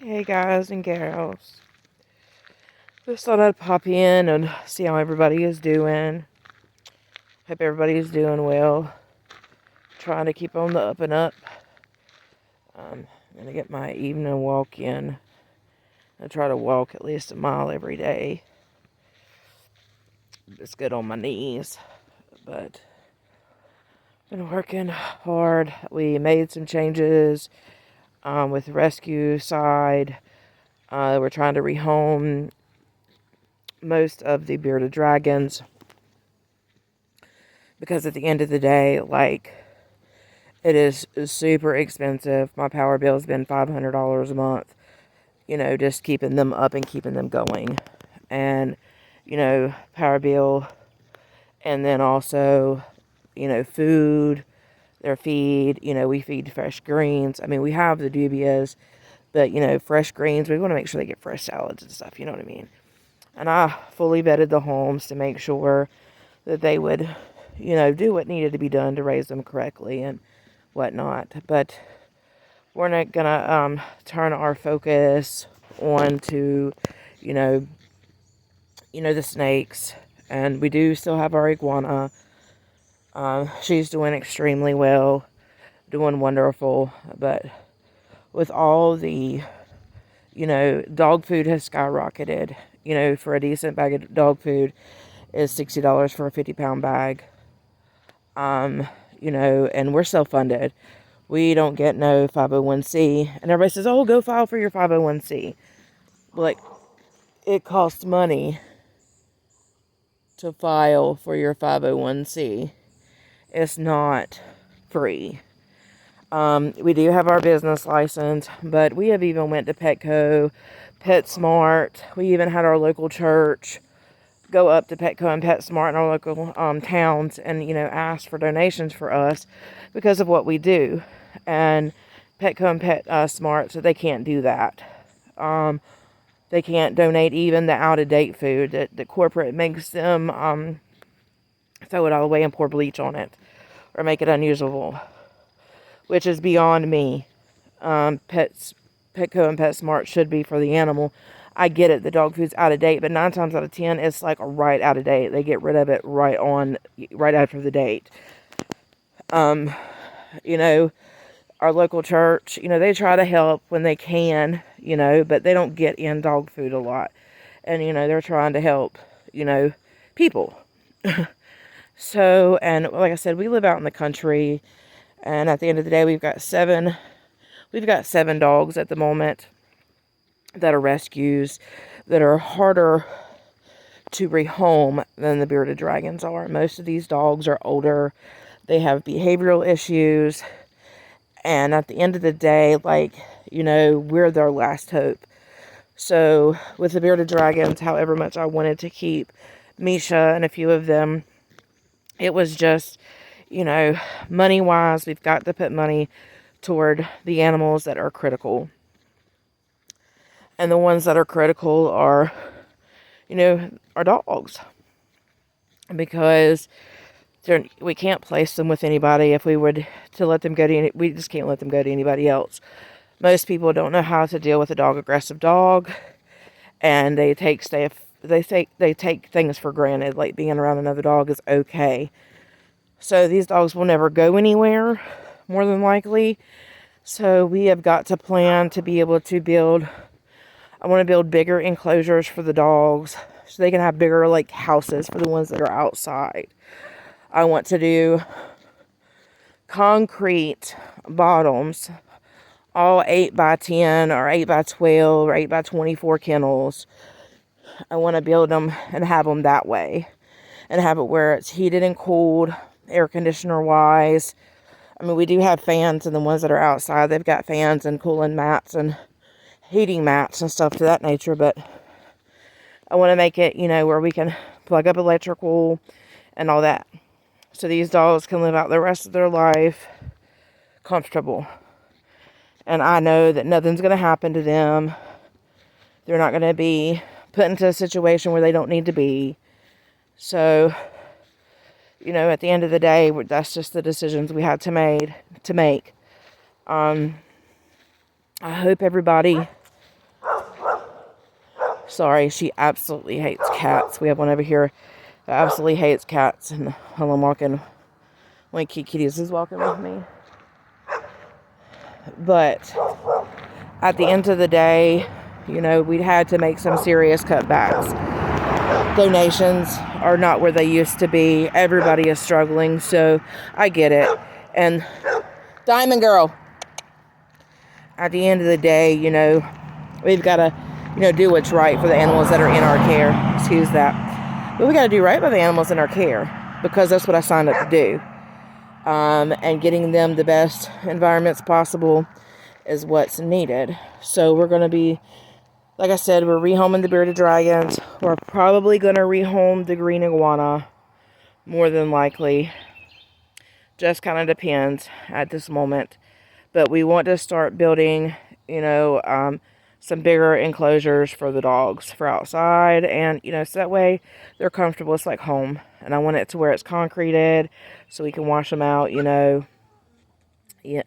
Hey guys and gals. Just thought I'd pop in and see how everybody is doing. Hope everybody is doing well. Trying to keep on the up and up. I'm gonna get my evening walk in. I try to walk at least a mile every day. It's good on my knees, but been working hard. We made some changes with the rescue side. We're trying to rehome most of the bearded dragons because at the end of the day, it is super expensive. My power bill has been $500 a month, just keeping them up and keeping them going. And, power bill, and then also, food, their feed, we feed fresh greens. I mean, we have the dubias, but, fresh greens, we want to make sure they get fresh salads and stuff, you know what I mean? And I fully vetted the homes to make sure that they would, do what needed to be done to raise them correctly and whatnot. But we're not gonna turn our focus on to, you know, the snakes. And we do still have our iguana. She's doing extremely well, doing wonderful. But with all the, dog food has skyrocketed. For a decent bag of dog food is $60 for a 50-pound bag. And we're self-funded. We don't get no 501c. And everybody says, oh, go file for your 501c. Like, it costs money to file for your 501c. It's not free. We do have our business license, but we have even went to Petco, PetSmart. We even had our local church go up to Petco and PetSmart in our local towns and, ask for donations for us because of what we do. And Petco and PetSmart, so they can't do that. They can't donate even the out-of-date food that the corporate makes them throw it all away and pour bleach on it or make it unusable, which is beyond me. Petco and PetSmart should be for the animal. I get it, the dog food's out of date, but 9 times out of 10, it's like right out of date. They get rid of it right after the date. Our local church, they try to help when they can, but they don't get in dog food a lot. And, they're trying to help, people. So, and like I said, we live out in the country, and at the end of the day, we've got seven dogs at the moment that are rescues that are harder to rehome than the bearded dragons are. Most of these dogs are older. They have behavioral issues. And at the end of the day, we're their last hope. So with the bearded dragons, however much I wanted to keep Misha and a few of them, it was just, money-wise, we've got to put money toward the animals that are critical. And the ones that are critical are, our dogs. Because we can't place them with anybody. If we would to let them go to we just can't let them go to anybody else. Most people don't know how to deal with a aggressive dog, and they take things for granted, like being around another dog is okay. So these dogs will never go anywhere, more than likely. So we have got to plan to be able to build. I want to build bigger enclosures for the dogs so they can have bigger houses for the ones that are outside. I want to do concrete bottoms, all 8x10 or 8x12 or 8x24 kennels. I want to build them and have them that way, and have it where it's heated and cooled, air conditioner wise. I mean, we do have fans, and the ones that are outside, they've got fans and cooling mats and heating mats and stuff to that nature. But I want to make it, where we can plug up electrical and all that. So these dogs can live out the rest of their life comfortable. And I know that nothing's going to happen to them. They're not going to be put into a situation where they don't need to be. So, at the end of the day, that's just the decisions we had to make. I hope everybody Sorry, she absolutely hates cats. We have one over here that absolutely hates cats. And while I'm walking, one of Kitties is walking with me. But at the end of the day, we had to make some serious cutbacks. Donations are not where they used to be. Everybody is struggling, so I get it. And Diamond Girl, at the end of the day, we've got to, do what's right for the animals that are in our care. Excuse that. But we got to do right by the animals in our care, because that's what I signed up to do. And getting them the best environments possible is what's needed. So we're going to be, like I said, we're rehoming the bearded dragons. We're probably going to rehome the green iguana, more than likely. Just kind of depends at this moment. But we want to start building, some bigger enclosures for the dogs for outside. And, so that way they're comfortable. It's like home. And I want it to where it's concreted so we can wash them out, Yeah.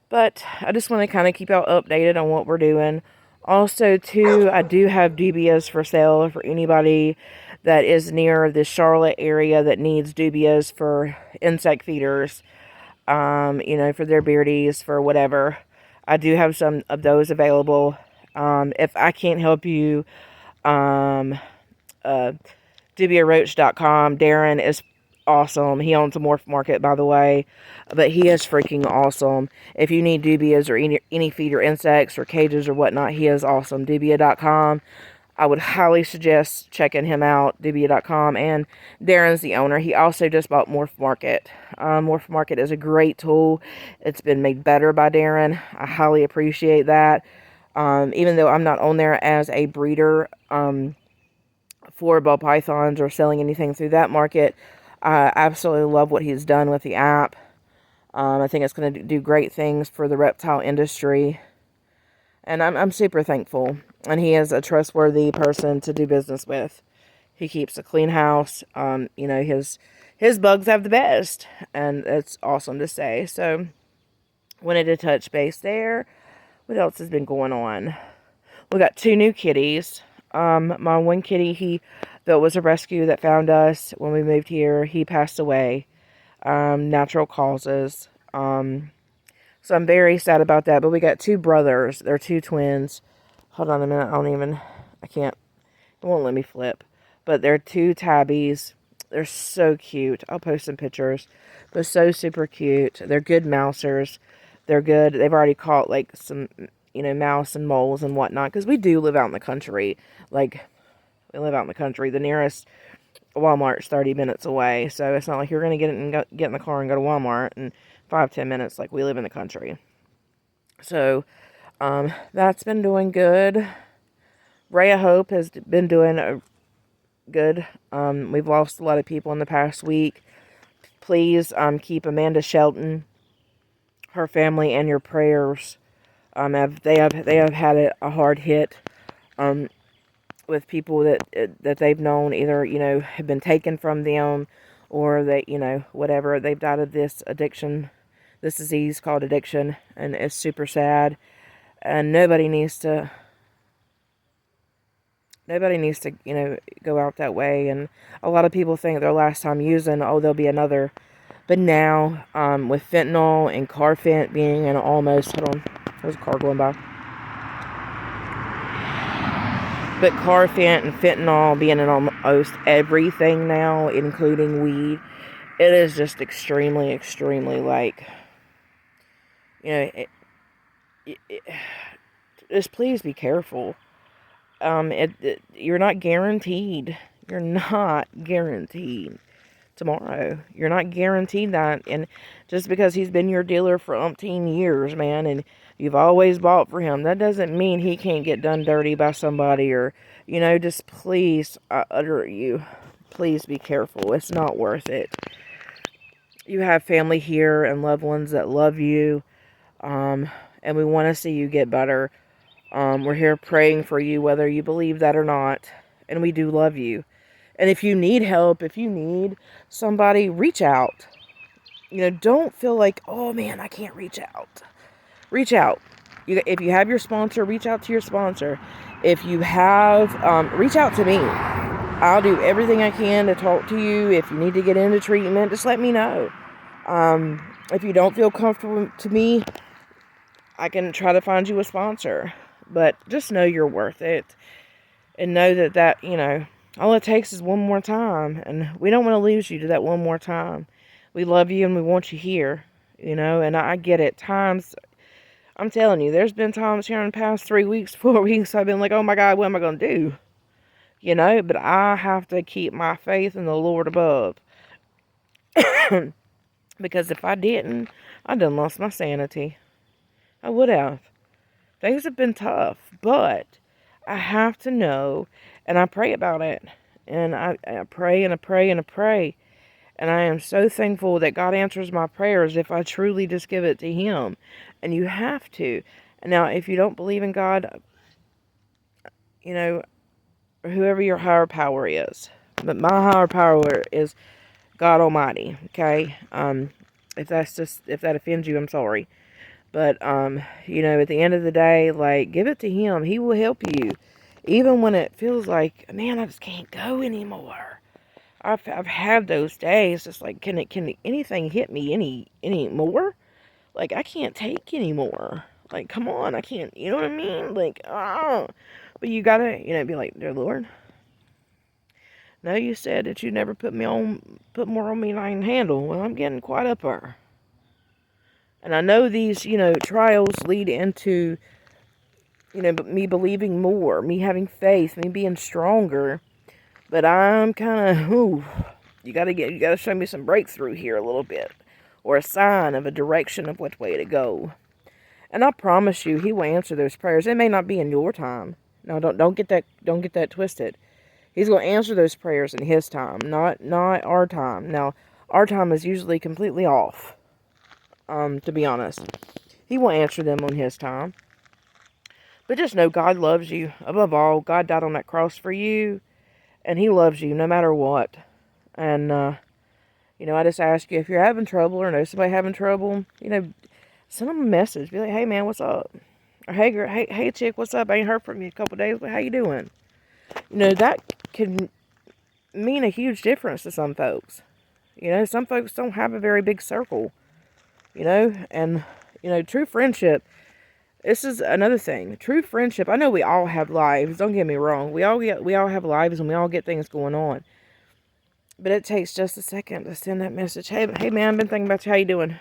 But I just want to kind of keep y'all updated on what we're doing. Also, too, I do have dubias for sale for anybody that is near the Charlotte area that needs dubias for insect feeders, for their beardies, for whatever. I do have some of those available. If I can't help you, dubiaroach.com. Darren is awesome. He owns a Morph Market, by the way, but he is freaking awesome. If you need dubias or any feeder insects or cages or whatnot, he is awesome. Dubia.com. I would highly suggest checking him out, Dubia.com. And Darren's the owner. He also just bought Morph Market. Morph Market is a great tool. It's been made better by Darren. I highly appreciate that. Even though I'm not on there as a breeder for ball pythons or selling anything through that market, I absolutely love what he's done with the app. I think it's going to do great things for the reptile industry. And I'm super thankful. And he is a trustworthy person to do business with. He keeps a clean house. His bugs have the best. And it's awesome to say. So, wanted to touch base there. What else has been going on? We got 2 new kitties. My one kitty, that was a rescue that found us when we moved here, he passed away. Natural causes. So I'm very sad about that. But we got 2 brothers. They're 2 twins. Hold on a minute. I can't. It won't let me flip. But they're 2 tabbies. They're so cute. I'll post some pictures. They're so super cute. They're good mousers. They're good. They've already caught like some, mouse and moles and whatnot. Because we do live out in the country. We live out in the country. The nearest Walmart's 30 minutes away. So it's not like you're going to get in the car and go to Walmart in 5-10 minutes. Like, we live in the country. So, that's been doing good. Rhea Hope has been doing good. We've lost a lot of people in the past week. Please, keep Amanda Shelton, her family, in your prayers. They have had a hard hit, with people that they've known, either, have been taken from them, or they, whatever. They've died of this addiction, this disease called addiction, and it's super sad. And nobody needs to, go out that way. And a lot of people think their last time using, there'll be another. But now, with fentanyl and Carfent being an almost, hold on, there's a car going by. But Carfent and fentanyl being in almost everything now, including weed, it is just extremely, extremely, just please be careful. You're not guaranteed. You're not guaranteed tomorrow. You're not guaranteed that. And just because he's been your dealer for umpteen years, man, and you've always bought for him, that doesn't mean he can't get done dirty by somebody. Or, just please, I utter you, please be careful. It's not worth it. You have family here and loved ones that love you, and we want to see you get better. We're here praying for you, whether you believe that or not, and we do love you. And if you need help, if you need somebody, reach out. Don't feel like, oh man, I can't reach out. Reach out. If you have your sponsor, reach out to your sponsor. If you have, reach out to me. I'll do everything I can to talk to you. If you need to get into treatment, just let me know. If you don't feel comfortable to me, I can try to find you a sponsor. But just know you're worth it. And know that, all it takes is one more time. And we don't want to lose you to that one more time. We love you and we want you here, and I get it. Times, I'm telling you, there's been times here in the past 3 weeks, 4 weeks, I've been like, oh my God, what am I going to do? But I have to keep my faith in the Lord above. Because if I didn't, I'd done lost my sanity. I would have. Things have been tough, but I have to know, and I pray about it. And I pray and I pray and I pray. And I am so thankful that God answers my prayers if I truly just give it to Him. And you have to. Now, if you don't believe in God, whoever your higher power is. But my higher power is God Almighty, okay? If that offends you, I'm sorry. But, at the end of the day, like, give it to Him. He will help you. Even when it feels like, man, I just can't go anymore. I've had those days. It's like, can anything hit me any more? Like, I can't take anymore. Like, come on, I can't, you know what I mean? Like, oh. But you gotta, be like, dear Lord, no, you said that you never put more on me than I can handle. Well, I'm getting quite up there. And I know these, trials lead into, me believing more, me having faith, me being stronger. But I'm kind of, you gotta show me some breakthrough here a little bit. Or a sign of a direction of which way to go. And I promise you, He will answer those prayers. It may not be in your time. No, don't get that twisted. He's going to answer those prayers in His time, not our time. Now, our time is usually completely off, to be honest. He will answer them on His time. But just know God loves you. Above all, God died on that cross for you, and He loves you no matter what. And, I just ask you, if you're having trouble or know somebody having trouble, send them a message. Be like, hey, man, what's up? Or, hey, girl, hey, chick, what's up? I ain't heard from you in a couple of days, but how you doing? That can mean a huge difference to some folks. Some folks don't have a very big circle, and, true friendship, this is another thing. True friendship, I know we all have lives, don't get me wrong. We all have lives and we all get things going on. But it takes just a second to send that message. Hey man, I've been thinking about you, how you doing?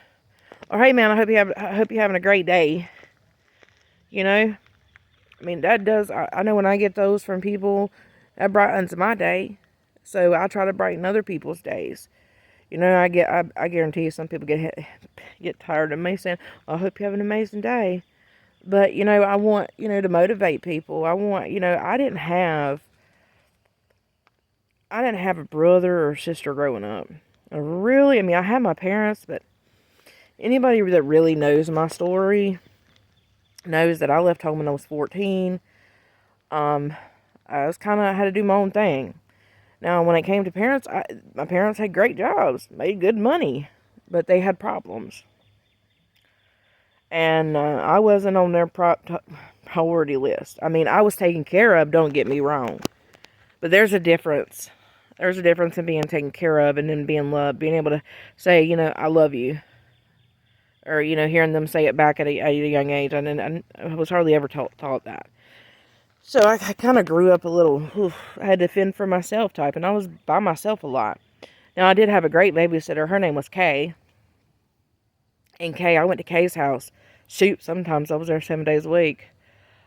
Or hey man, I hope you're having a great day. That does, I know when I get those from people, that brightens my day. So I try to brighten other people's days. I guarantee you some people get tired of me saying, well, I hope you have an amazing day. But, I want, to motivate people. I want, I didn't have a brother or sister growing up. I had my parents, but anybody that really knows my story knows that I left home when I was 14. I had to do my own thing. Now, when it came to parents, my parents had great jobs, made good money, but they had problems. And I wasn't on their priority list. I was taken care of, don't get me wrong. But there's a difference. There's a difference in being taken care of and then being loved. Being able to say, I love you. Or, hearing them say it back at a young age. And I was hardly ever taught that. So I kind of grew up a little, I had to fend for myself type, and I was by myself a lot. Now, I did have a great babysitter. Her name was Kay. And Kay, I went to Kay's house. Shoot, sometimes I was there 7 days a week.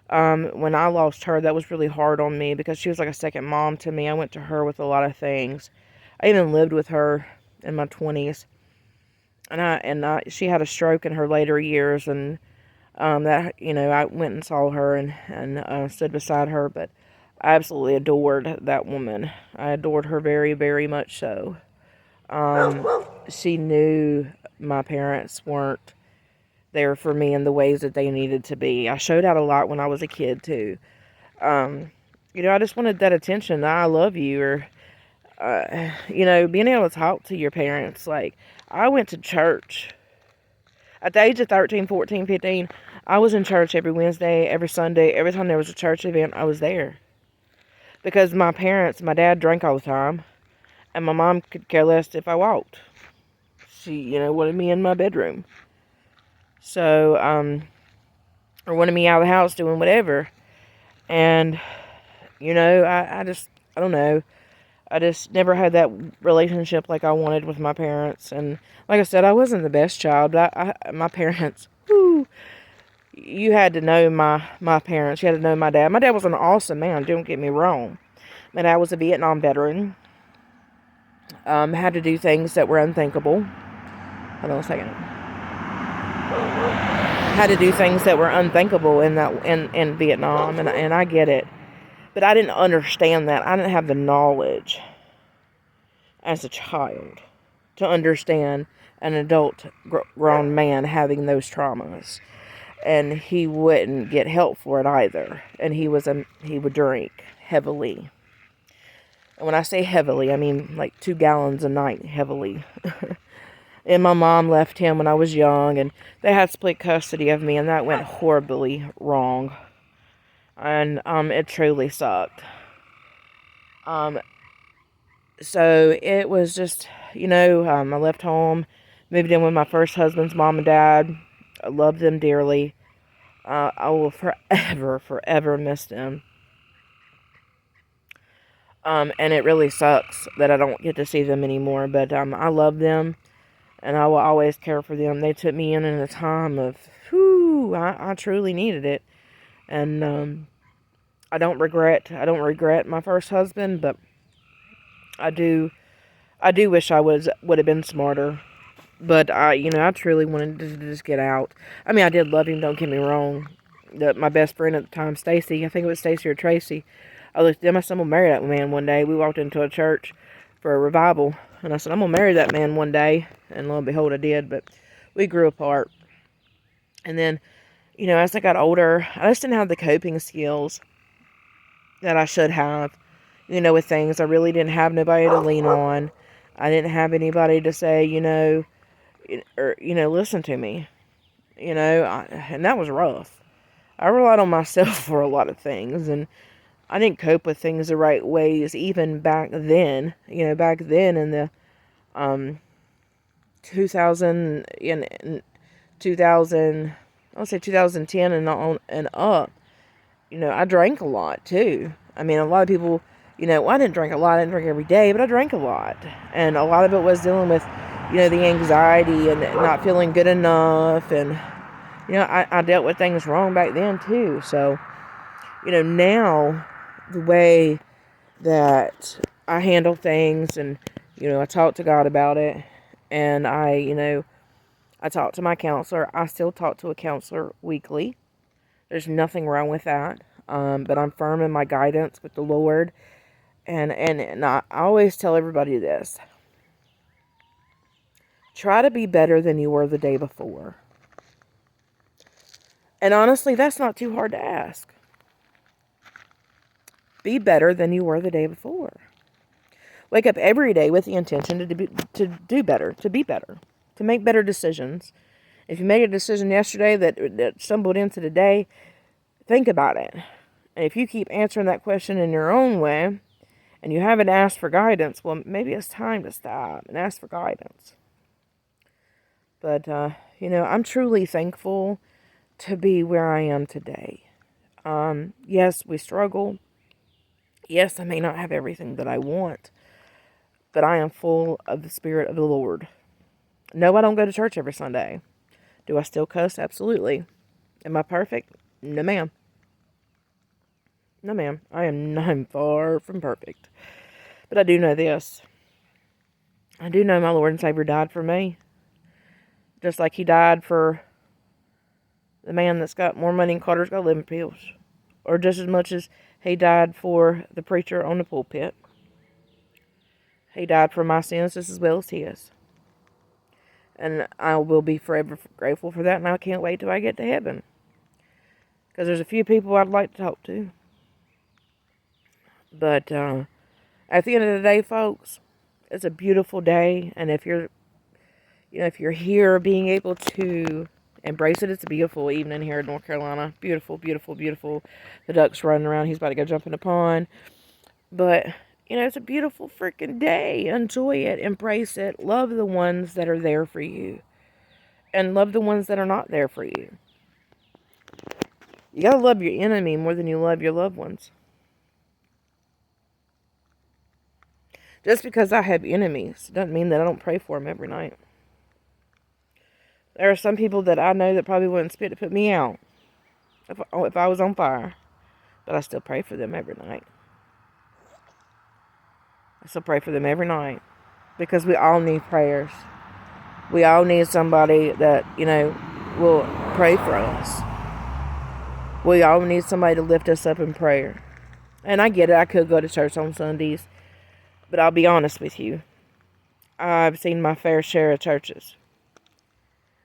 When I lost her, that was really hard on me because she was like a second mom to me. I went to her with a lot of things. I even lived with her in my 20s. And she had a stroke in her later years, and I went and saw her and stood beside her, but I absolutely adored that woman. I adored her very, very much so. She knew my parents weren't there for me in the ways that they needed to be. I showed out a lot when I was a kid, too. I just wanted that attention, I love you, or, being able to talk to your parents. Like, I went to church. At the age of 13, 14, 15, I was in church every Wednesday, every Sunday. Every time there was a church event, I was there. Because my dad drank all the time, and my mom could care less if I walked. She, wanted me in my bedroom. So, or wanted me out of the house doing whatever. And, I don't know. I just never had that relationship like I wanted with my parents. And like I said, I wasn't the best child, but my parents, whoo, you had to know my parents. You had to know my dad. My dad was an awesome man, don't get me wrong. My dad was a Vietnam veteran. Had to do things that were unthinkable. Hold on a second. Had to do things that were unthinkable in Vietnam, and I get it. But I didn't understand that. I didn't have the knowledge as a child to understand an adult grown man having those traumas. And he wouldn't get help for it either. And he would drink heavily. And when I say heavily, I mean like 2 gallons a night heavily. And my mom left him when I was young, and they had split custody of me, and that went horribly wrong. And it truly sucked. So it was just, I left home, moved in with my first husband's mom and dad. I love them dearly. I will forever miss them. And it really sucks that I don't get to see them anymore, but I love them, and I will always care for them. They took me in a time of, I truly needed it. And I don't regret my first husband, but I do wish I would have been smarter. But I truly wanted to just get out. I mean, I did love him, don't get me wrong. My best friend at the time, Stacy, I think it was Stacy or Tracy, I looked at him, I said, I'm going to marry that man one day. We walked into a church for a revival, and I said, I'm going to marry that man one day. And lo and behold, I did, but we grew apart. And then, as I got older, I just didn't have the coping skills that I should have, with things. I really didn't have nobody to lean on. I didn't have anybody to say, listen to me, and that was rough. I relied on myself for a lot of things, and I didn't cope with things the right ways, even back then, back then in the, 2000, in 2000, I'll say 2010 and on and up, I drank a lot too. I mean, a lot of people, I didn't drink a lot, I didn't drink every day, but I drank a lot. And a lot of it was dealing with, the anxiety and not feeling good enough. And, I dealt with things wrong back then too. So, now the way that I handle things, and, I talk to God about it, and I talk to my counselor. I still talk to a counselor weekly. There's nothing wrong with that. But I'm firm in my guidance with the Lord. And I always tell everybody this. Try to be better than you were the day before. And honestly, that's not too hard to ask. Be better than you were the day before. Wake up every day with the intention to do better, to be better, to make better decisions. If you made a decision yesterday that stumbled into today, think about it. And if you keep answering that question in your own way, and you haven't asked for guidance, well, maybe it's time to stop and ask for guidance. But, I'm truly thankful to be where I am today. Yes, we struggle. Yes, I may not have everything that I want, but I am full of the Spirit of the Lord. No, I don't go to church every Sunday. Do I still cuss? Absolutely. Am I perfect? No, ma'am. No, ma'am. I'm far from perfect. But I do know this. I do know my Lord and Savior died for me. Just like he died for the man that's got more money than Carter's got living pills. Or just as much as he died for the preacher on the pulpit. He died for my sins just as well as his. And I will be forever grateful for that, and I can't wait till I get to heaven. Because there's a few people I'd like to talk to. But at the end of the day, folks, it's a beautiful day. And if you're here being able to Embrace it. It's a beautiful evening here in North Carolina. Beautiful, beautiful, beautiful. The duck's running around. He's about to go jump in the pond. But, you know, it's a beautiful freaking day. Enjoy it. Embrace it. Love the ones that are there for you. And love the ones that are not there for you. You gotta love your enemy more than you love your loved ones. Just because I have enemies doesn't mean that I don't pray for them every night. There are some people that I know that probably wouldn't spit to put me out if I was on fire. But I still pray for them every night. I still pray for them every night. Because we all need prayers. We all need somebody that, you know, will pray for us. We all need somebody to lift us up in prayer. And I get it. I could go to church on Sundays. But I'll be honest with you. I've seen my fair share of churches.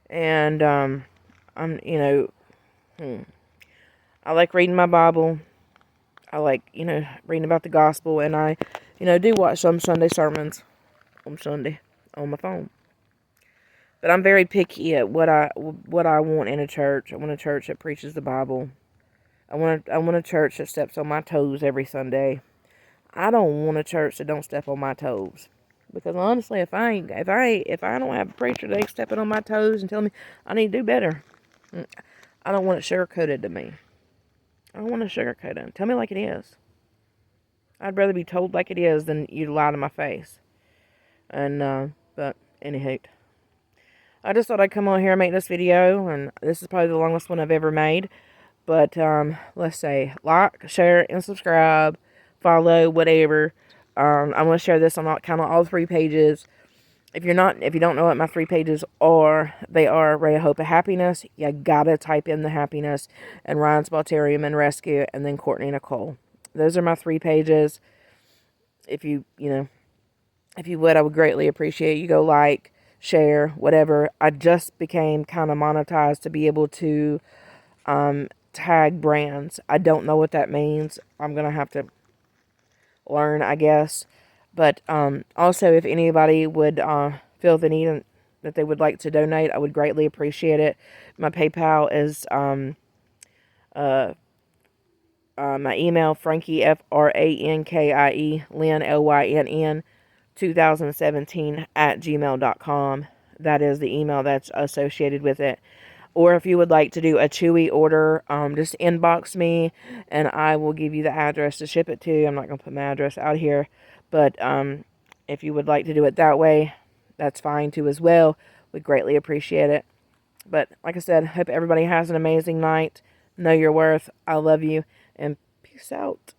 And, you know, I like reading my Bible. I like, you know, reading about the gospel. And I, you know, do watch some Sunday sermons on Sunday on my phone. But I'm very picky at what I want in a church. I want a church that preaches the Bible. I want a church that steps on my toes every Sunday. I don't want a church that don't step on my toes. Because honestly, if I don't have a preacher that's stepping on my toes and telling me I need to do better, I don't want it sugarcoated to me. I don't want to sugarcoat it. Tell me like it is. I'd rather be told like it is than you lie to my face. And but anywho, I just thought I'd come on here and make this video, and this is probably the longest one I've ever made. But let's say like, share, and subscribe, follow, whatever. I'm gonna share this on kind of all 3 pages. If you don't know what my 3 pages are, they are Ray of Hope of Happiness. You gotta type in the happiness, and Ryan's Balterium and Rescue, and then Courtney Nicole. Those are my 3 pages. If you would, I would greatly appreciate you go like, share, whatever. I just became kind of monetized to be able to tag brands. I don't know what that means. I'm gonna have to learn, I guess. But also, if anybody would feel the need that they would like to donate, I would greatly appreciate it. My PayPal is my email, Frankie, Frankie, Lynn, Lynn, 2017 at gmail.com. That is the email that's associated with it. Or if you would like to do a Chewy order, just inbox me and I will give you the address to ship it to. I'm not going to put my address out here. But if you would like to do it that way, that's fine too as well. We'd greatly appreciate it. But like I said, hope everybody has an amazing night. Know your worth. I love you. And peace out.